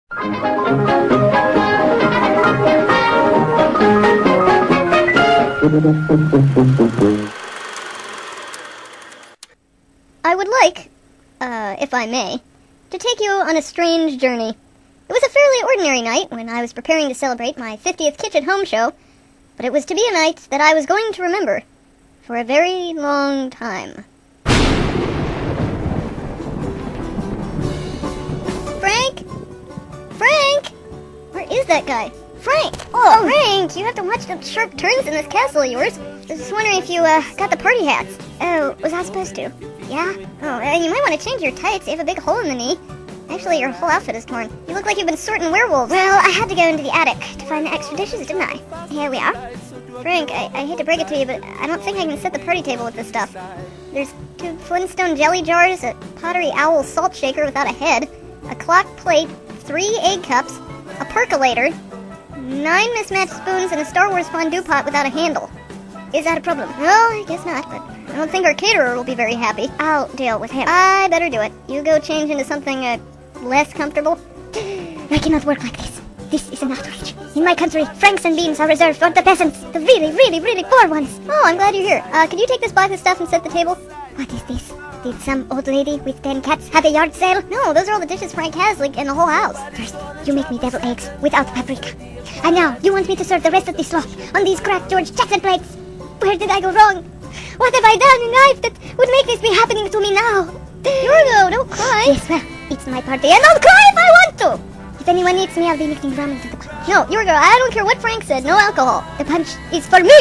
I would like, if I may, to take you on a strange journey. It was a fairly ordinary night when I was preparing to celebrate my 50th Kitch at Home show, but it was to be a night that I was going to remember for a very long time. Frank? Frank? Where is that guy? Frank! Oh, Frank, you have to watch the sharp turns in this castle of yours. I was just wondering if you, got the party hats. Oh, was I supposed to? Yeah? Oh, you might want to change your tights. You have a big hole in the knee. Actually, your whole outfit is torn. You look like you've been sorting werewolves. Well, I had to go into the attic to find the extra dishes, didn't I? Here we are. Frank, I hate to break it to you, but I don't think I can set the party table with this stuff. There's 2 Flintstone jelly jars, a pottery owl salt shaker without a head, a clock plate, 3 egg cups, a percolator, 9 mismatched spoons, and a Star Wars fondue pot without a handle. Is that a problem? Well, I guess not, but I don't think our caterer will be very happy. I'll deal with him. I better do it. You go change into something, less comfortable. I cannot work like this. This is an outrage. In my country, franks and beans are reserved for the peasants. The really, really, really poor ones. Oh, I'm glad you're here. Could you take this box of stuff and set the table? What is this? Did some old lady with 10 cats have a yard sale? No, those are all the dishes Frank has, like, in the whole house. First, you make me devil eggs without paprika. And now, you want me to serve the rest of this slop on these cracked George Jackson plates? Where did I go wrong? What have I done in life that would make this be happening to me now? Yorgo, don't cry. Yes, well, it's my party, and I'll cry if I want to. If anyone needs me, I'll be mixing rum into the punch. No, Yorgo, I don't care what Frank said. No alcohol. The punch is for me.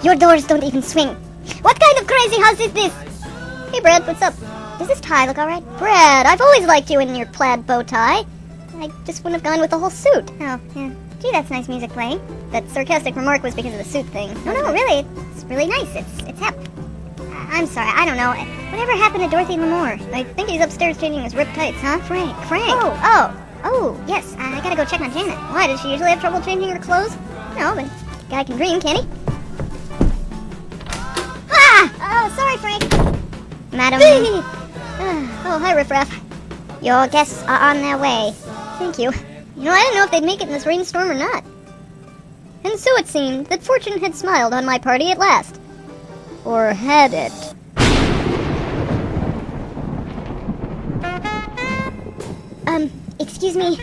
Your doors don't even swing. What kind of crazy house is this? Hey, Brad, what's up? Does this tie look all right? Brad, I've always liked you in your plaid bow tie. I just wouldn't have gone with the whole suit. Oh, yeah. Gee, that's nice music playing. That sarcastic remark was because of the suit thing. No, really. It's really nice. It's hep. I'm sorry, I don't know. Whatever happened to Dorothy L'Amour? I think he's upstairs changing his ripped tights, huh? Frank. Oh, yes. I gotta go check on Janet. Why, does she usually have trouble changing her clothes? No, but guy can dream, can't he? Ah! Oh, sorry, Frank. Madam. Oh, hi, Riffraff. Your guests are on their way. Thank you. You know, I didn't know if they'd make it in this rainstorm or not. And so it seemed that fortune had smiled on my party at last. Or had it? Excuse me.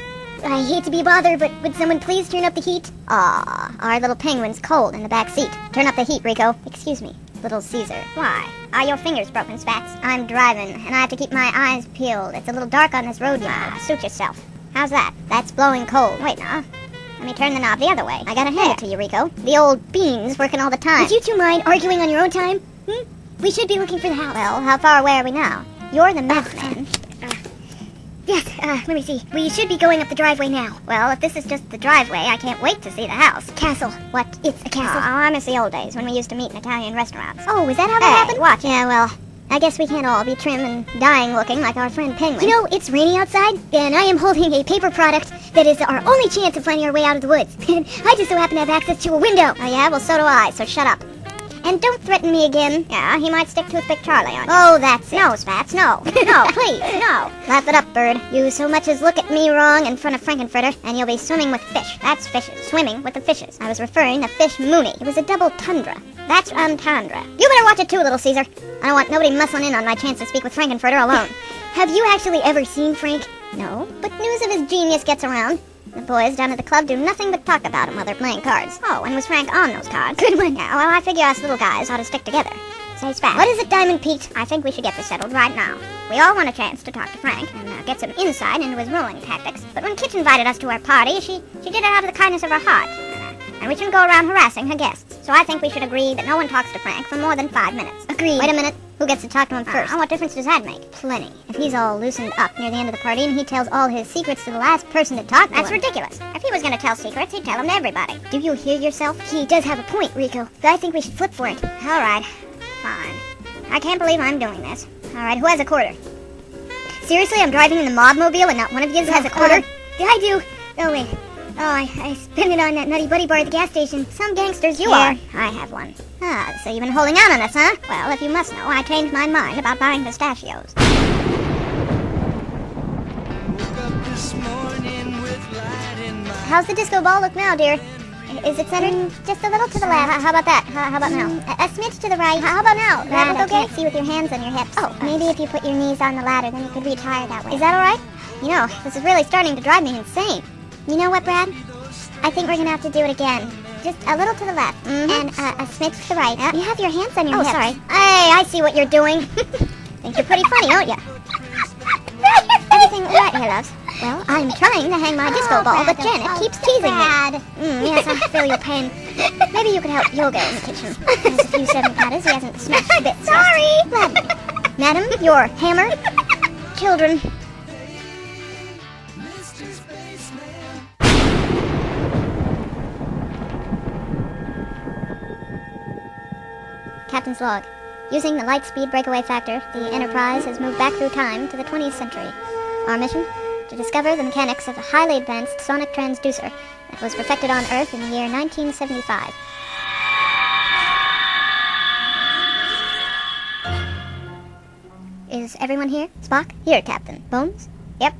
I hate to be a bother, but would someone please turn up the heat? Aw, our little penguin's cold in the back seat. Turn up the heat, Rico. Excuse me, Little Caesar. Why? Are your fingers broken, Spats? I'm driving, and I have to keep my eyes peeled. It's a little dark on this road, you know. Suit yourself. How's that? That's blowing cold. Wait, now. Let me turn the knob the other way. I gotta hand it to you, Rico. The old bean's working all the time. Would you two mind arguing on your own time? We should be looking for the house. Well, how far away are we now? You're the math man. Yes, let me see. We should be going up the driveway now. Well, if this is just the driveway, I can't wait to see the house. Castle. What? It's a castle. Oh, I miss the old days when we used to meet in Italian restaurants. Oh, is that how that happened? Watch. Yeah, well, I guess we can't all be trim and dying looking like our friend Penguin. You know, it's raining outside, and I am holding a paper product that is our only chance of finding our way out of the woods. And I just so happen to have access to a window. Oh, yeah? Well, so do I, so shut up. And don't threaten me again. Yeah, he might stick Toothpick Charlie on you. Oh, that's it. No, Spats, no. No, please, no. Laugh it up, bird. You so much as look at me wrong in front of Frankenfurter, and you'll be swimming with fish. That's fishes. Swimming with the fishes. I was referring to Fish Mooney. It was a double tundra. That's entendre. You better watch it too, Little Caesar. I don't want nobody muscling in on my chance to speak with Frankenfurter alone. Have you actually ever seen Frank? No, but news of his genius gets around. The boys down at the club do nothing but talk about him while they're playing cards. Oh, and was Frank on those cards? Good one. Yeah, well, I figure us little guys ought to stick together. Say, Spat. What is it, Diamond Pete? I think we should get this settled right now. We all want a chance to talk to Frank and get some insight into his rolling tactics. But when Kitch invited us to her party, she did it out of the kindness of her heart. And we shouldn't go around harassing her guests. So I think we should agree that no one talks to Frank for more than 5 minutes. Agreed. Wait a minute. Who gets to talk to him first? What difference does that make? Plenty. If he's all loosened up near the end of the party and he tells all his secrets to the last person to talk to him. That's ridiculous. If he was going to tell secrets, he'd tell them to everybody. Do you hear yourself? He does have a point, Rico. But I think we should flip for it. All right. Fine. I can't believe I'm doing this. All right, who has a quarter? Seriously, I'm driving in the mobmobile and not one of you has a quarter? I do. Oh, wait. Oh, I spent it on that Nutty Buddy bar at the gas station. Some gangsters you are. I have one. Ah, so you've been holding out on us, huh? Well, if you must know, I changed my mind about buying pistachios. How's the disco ball look now, dear? Is it centered? Just a little to the left. How about that? How about now? A smidge to the right. How about now? That look okay? I can't see with your hands on your hips. Oh, maybe if you put your knees on the ladder, then you could reach higher that way. Is that all right? You know, this is really starting to drive me insane. You know what, Brad? I think we're gonna have to do it again. Just a little to the left, and a smidge to the right. Yep. You have your hands on your hips. Oh, sorry. Hey, I see what you're doing. Think you're pretty funny, don't you? Everything right here, loves. Well, I'm trying to hang my disco ball, but Janet keeps teasing me. Yes, I feel your pain. Maybe you could help Yoga in the kitchen. There's a few serving platters he hasn't smashed to bits. Sorry! Gladly. Madam, your hammer. Children. Captain's log. Using the light speed breakaway factor, the Enterprise has moved back through time to the 20th century. Our mission? To discover the mechanics of a highly advanced sonic transducer that was perfected on Earth in the year 1975. Is everyone here? Spock? Here, Captain. Bones? Yep.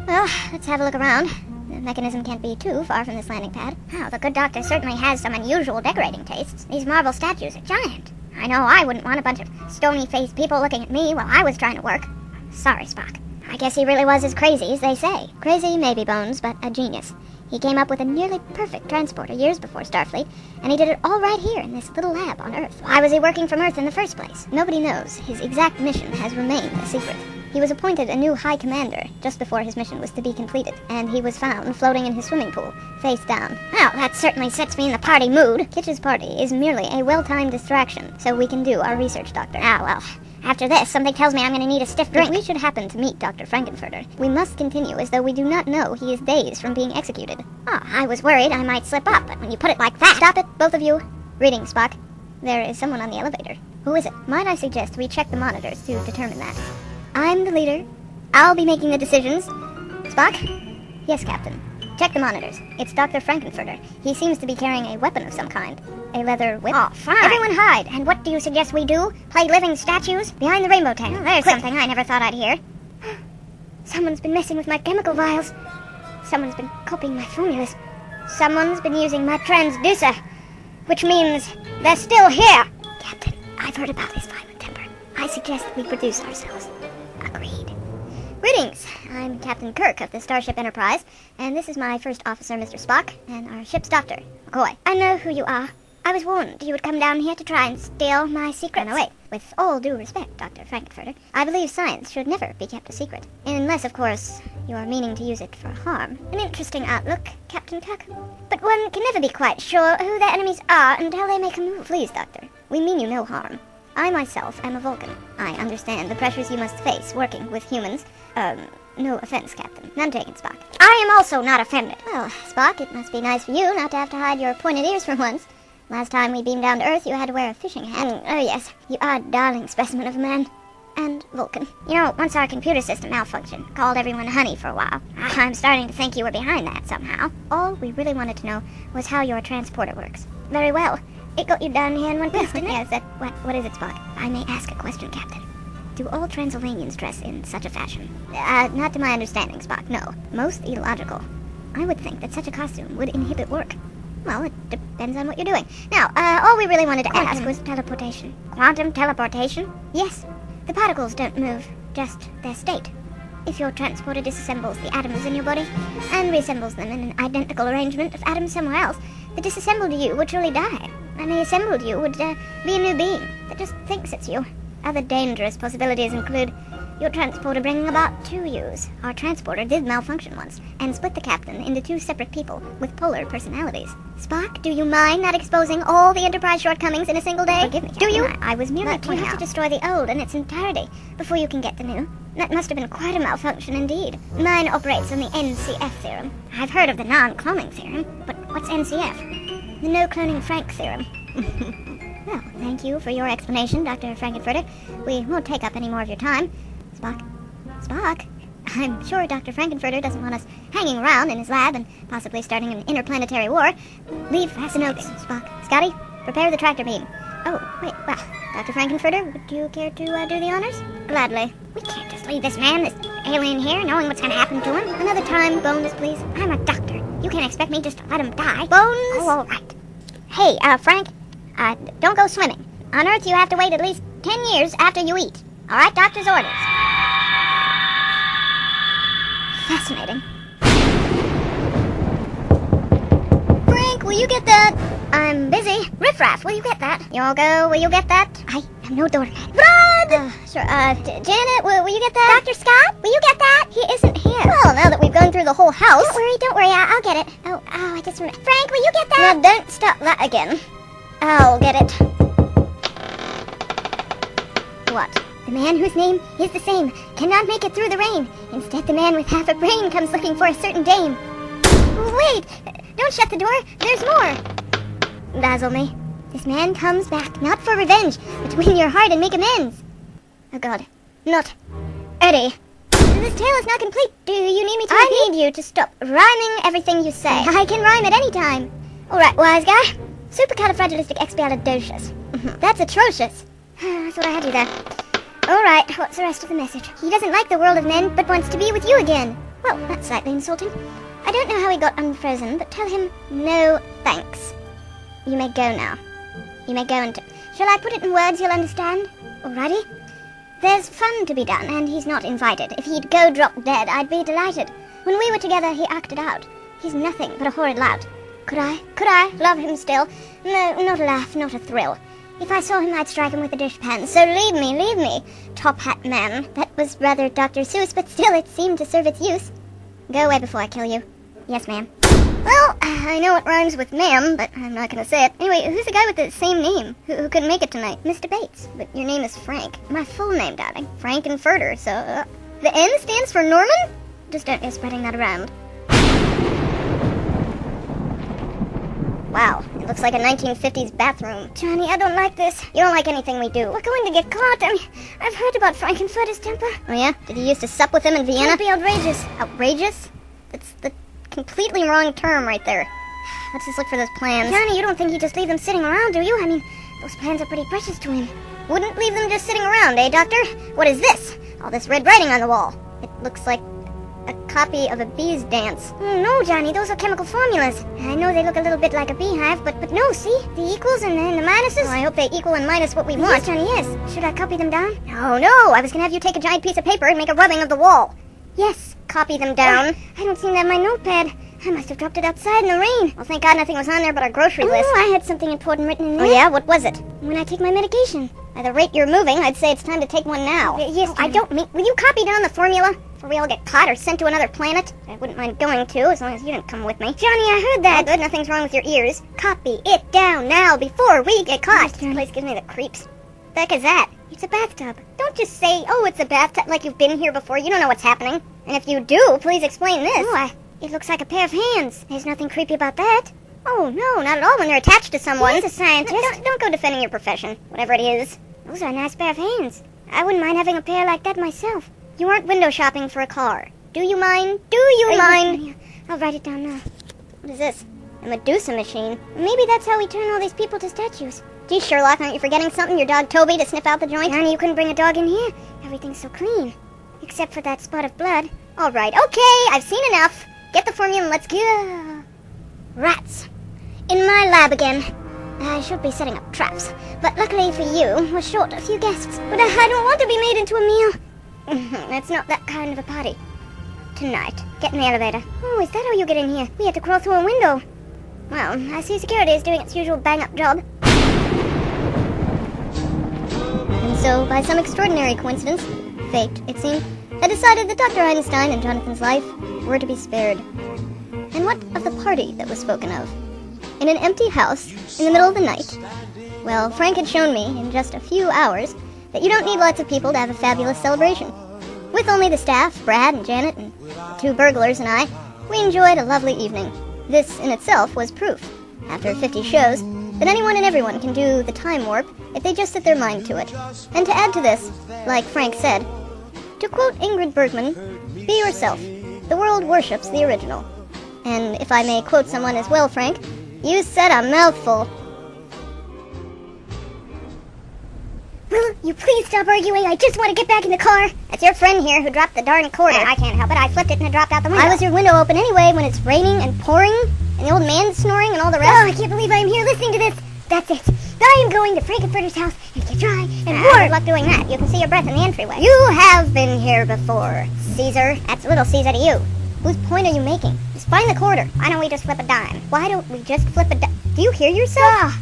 Well, let's have a look around. The mechanism can't be too far from this landing pad. Oh, the good doctor certainly has some unusual decorating tastes. These marble statues are giant. I know I wouldn't want a bunch of stony-faced people looking at me while I was trying to work. Sorry, Spock. I guess he really was as crazy as they say. Crazy, maybe, Bones, but a genius. He came up with a nearly perfect transporter years before Starfleet, and he did it all right here in this little lab on Earth. Why was he working from Earth in the first place? Nobody knows. His exact mission has remained a secret. He was appointed a new High Commander just before his mission was to be completed, and he was found floating in his swimming pool, face down. Well, that certainly sets me in the party mood. Kitch's party is merely a well-timed distraction, so we can do our research, Doctor. Well, after this, something tells me I'm going to need a stiff drink. If we should happen to meet Dr. Frankenfurter, we must continue as though we do not know he is days from being executed. Oh, I was worried I might slip up, but when you put it like that... Stop it, both of you. Reading, Spock. There is someone on the elevator. Who is it? Might I suggest we check the monitors to determine that? I'm the leader. I'll be making the decisions. Spock? Yes, Captain. Check the monitors. It's Dr. Frankenfurter. He seems to be carrying a weapon of some kind. A leather whip. Oh, fine. Everyone hide. And what do you suggest we do? Play living statues? Behind the rainbow tank. There's something I never thought I'd hear. Someone's been messing with my chemical vials. Someone's been copying my formulas. Someone's been using my transducer. Which means they're still here. Captain, I've heard about his violent temper. I suggest we produce ourselves. Agreed. Greetings. I'm Captain Kirk of the Starship Enterprise, and this is my first officer, Mr. Spock, and our ship's doctor, McCoy. I know who you are. I was warned you would come down here to try and steal my secrets. No, wait. With all due respect, Dr. Frankenfurter, I believe science should never be kept a secret. Unless, of course, you are meaning to use it for harm. An interesting outlook, Captain Kirk. But one can never be quite sure who their enemies are until they make a move. Please, Doctor. We mean you no harm. I myself am a Vulcan. I understand the pressures you must face working with humans. No offense, Captain. None taken, Spock. I am also not offended. Well, Spock, it must be nice for you not to have to hide your pointed ears for once. Last time we beamed down to Earth, you had to wear a fishing hat. Oh yes, you are a darling specimen of a man. And Vulcan. You know, once our computer system malfunctioned, called everyone honey for a while. I'm starting to think you were behind that somehow. All we really wanted to know was how your transporter works. Very well. It got you down here in one piece, didn't it? Yes, what is it, Spock? If I may ask a question, Captain. Do all Transylvanians dress in such a fashion? Not to my understanding, Spock, no. Most illogical. I would think that such a costume would inhibit work. Well, it depends on what you're doing. Now, all we really wanted to ask was teleportation. Quantum teleportation? Yes. The particles don't move, just their state. If your transporter disassembles the atoms in your body and reassembles them in an identical arrangement of atoms somewhere else, the disassembled you would truly die, and the assembled you would be a new being that just thinks it's you. Other dangerous possibilities include your transporter bringing about two yous. Our transporter did malfunction once, and split the captain into two separate people with polar personalities. Spock, do you mind not exposing all the Enterprise shortcomings in a single day? Forgive me, Captain. Do you? I was merely pointing out. You have to destroy the old in its entirety before you can get the new. That must have been quite a malfunction indeed. Mine operates on the NCF theorem. I've heard of the non-cloning theorem, but what's NCF? The no-cloning Frank theorem. Well, thank you for your explanation, Dr. Frankenfurter. We won't take up any more of your time. Spock? I'm sure Dr. Frankenfurter doesn't want us hanging around in his lab and possibly starting an interplanetary war. Leave fasten notes, Spock. Scotty, prepare the tractor beam. Oh, wait, well, Dr. Frankenfurter, would you care to do the honors? Gladly. We can't just leave this man, this alien here, knowing what's gonna happen to him. Another time, Bones, please. I'm a doctor. You can't expect me just to let him die. Bones! Oh, all right. Hey, Frank, don't go swimming. On Earth, you have to wait at least 10 years after you eat. All right, doctor's orders. Fascinating. Frank, will you get that? I'm busy. Riffraff, will you get that? Yogo, will you get that? I am no doormat. Brad! Sure, Janet, will you get that? Dr. Scott, will you get that? He isn't here. Well, now that we've gone through the whole house. Don't worry, I'll get it. Oh, I just remembered. Frank, will you get that? No, don't stop that again. I'll get it. What? The man whose name is the same cannot make it through the rain. Instead, the man with half a brain comes looking for a certain dame. Wait! Don't shut the door. There's more. Dazzle me. This man comes back not for revenge, but to win your heart and make amends. Oh God. Not Eddie. This tale is not complete. Do you need me to I need you to stop rhyming everything you say. I can rhyme at any time. Alright, wise guy. Supercalifragilisticexpialidocious. That's atrocious. I thought I had you there. Alright, what's the rest of the message? He doesn't like the world of men, but wants to be with you again. Well, that's slightly insulting. I don't know how he got unfrozen, but tell him no thanks. You may go now. You may go and... Shall I put it in words you'll understand? Alrighty? There's fun to be done, and he's not invited. If he'd go drop dead, I'd be delighted. When we were together, he acted out. He's nothing but a horrid lout. Could I love him still? No, not a laugh, not a thrill. If I saw him, I'd strike him with a dishpan. So leave me, top hat man. That was rather Dr. Seuss, but still it seemed to serve its use. Go away before I kill you. Yes, ma'am. Well, I know it rhymes with ma'am, but I'm not gonna say it. Anyway, who's the guy with the same name who couldn't make it tonight? Mr. Bates. But your name is Frank. My full name, darling. Frank and Furter, so... the N stands for Norman? Just don't go spreading that around. Wow, it looks like a 1950s bathroom. Johnny, I don't like this. You don't like anything we do. We're going to get caught. I mean, I've heard about Frankenfurter's temper. Oh yeah? Did he used to sup with him in Vienna? That'd be outrageous. Outrageous? That's the completely wrong term right there. Let's just look for those plans. Johnny, you don't think he'd just leave them sitting around, do you? I mean, those plans are pretty precious to him. Wouldn't leave them just sitting around, eh, Doctor? What is this? All this red writing on the wall. It looks like a copy of a bee's dance. Oh, no, Johnny, those are chemical formulas. I know they look a little bit like a beehive, but no, see? The equals and the minuses? Oh, I hope they equal and minus what we want. Yes, Johnny, yes. Should I copy them down? No, I was gonna have you take a giant piece of paper and make a rubbing of the wall. Yes. Copy them down. I don't seem to have my notepad. I must have dropped it outside in the rain. Well, thank God nothing was on there but our grocery list. Oh, I had something important written in there. Oh, yeah? What was it? When I take my medication. At the rate you're moving, I'd say it's time to take one now. Yes, I don't mean... Will you copy down the formula? Before we all get caught or sent to another planet? I wouldn't mind going to, as long as you didn't come with me. Johnny, I heard that. Oh, good, nothing's wrong with your ears. Copy it down now before we get caught. This place gives me the creeps. What the heck is that? It's a bathtub. Don't just say, oh, it's a bathtub, like you've been here before. You don't know what's happening. And if you do, please explain this. Oh, it looks like a pair of hands. There's nothing creepy about that. Oh, no, not at all when they're attached to someone. He's a scientist. Don't go defending your profession, whatever it is. Those are a nice pair of hands. I wouldn't mind having a pair like that myself. You aren't window shopping for a car. Do you mind? Do you mind? I'll write it down now. What is this? A Medusa machine. Maybe that's how we turn all these people to statues. Gee, Sherlock, aren't you forgetting something? Your dog Toby to sniff out the joint? Johnny, you couldn't bring a dog in here. Everything's so clean. Except for that spot of blood. All right, okay, I've seen enough. Get the formula and let's go. Rats. In my lab again. I should be setting up traps, but luckily for you, we're short a few guests. But I don't want to be made into a meal. It's not that kind of a party. Tonight. Get in the elevator. Oh, is that how you get in here? We had to crawl through a window. Well, I see security is doing its usual bang-up job. And so, by some extraordinary coincidence, fate, it seemed, had decided that Dr. Einstein and Jonathan's life were to be spared. And what of the party that was spoken of? In an empty house, in the middle of the night? Well, Frank had shown me, in just a few hours, that you don't need lots of people to have a fabulous celebration. With only the staff, Brad and Janet, and the two burglars and I, we enjoyed a lovely evening. This, in itself, was proof, after 50 shows, that anyone and everyone can do the time warp if they just set their mind to it. And to add to this, like Frank said, to quote Ingrid Bergman, be yourself. The world worships the original. And if I may quote someone as well, Frank, you said a mouthful. Will you please stop arguing? I just want to get back in the car. It's your friend here who dropped the darn quarter. I can't help it. I flipped it and it dropped out the window. Why was your window open anyway when it's raining and pouring and the old man's snoring and all the rest? Oh, I can't believe I'm here listening to this. That's it. I am going to Frankenfurter's house and get dry and warm. Good luck doing that. You can see your breath in the entryway. You have been here before, Caesar. That's little Caesar to you. Whose point are you making? Just find the quarter. Why don't we just flip a dime? Why don't we just flip a dime? Do you hear yourself?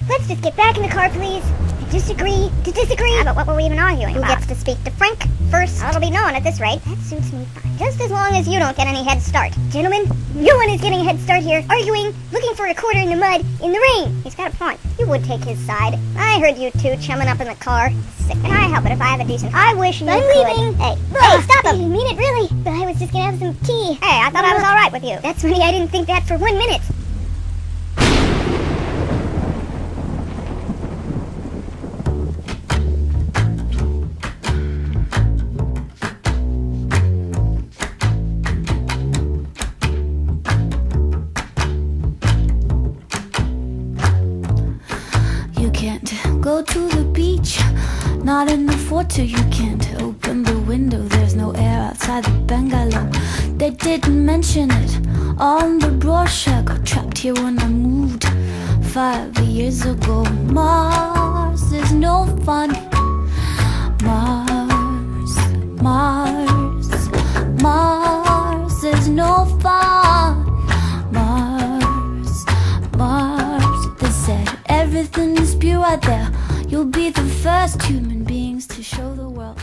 Let's just get back in the car, please. Disagree to disagree. But what were we even arguing about? Who gets to speak to Frank first? It'll be known at this rate. That suits me fine. Just as long as you don't get any head start. Gentlemen, no one is getting a head start here. Arguing, looking for a quarter in the mud, in the rain. He's got a point. You would take his side. I heard you two chumming up in the car. Sick. Can I help it if I have a decent... I wish you could. I'm leaving. Hey, stop him. I didn't mean it, really. But I was just gonna have some tea. Hey, I thought I was all right with you. That's funny. I didn't think that for 1 minute. Go to the beach, not in the photo. You can't open the window, there's no air outside the bungalow. They didn't mention it on the brochure. Got trapped here when I moved 5 years ago. Mars is no fun. Mars is no fun. Mars, they said everything is pure out there. You'll be the first human beings to show the world.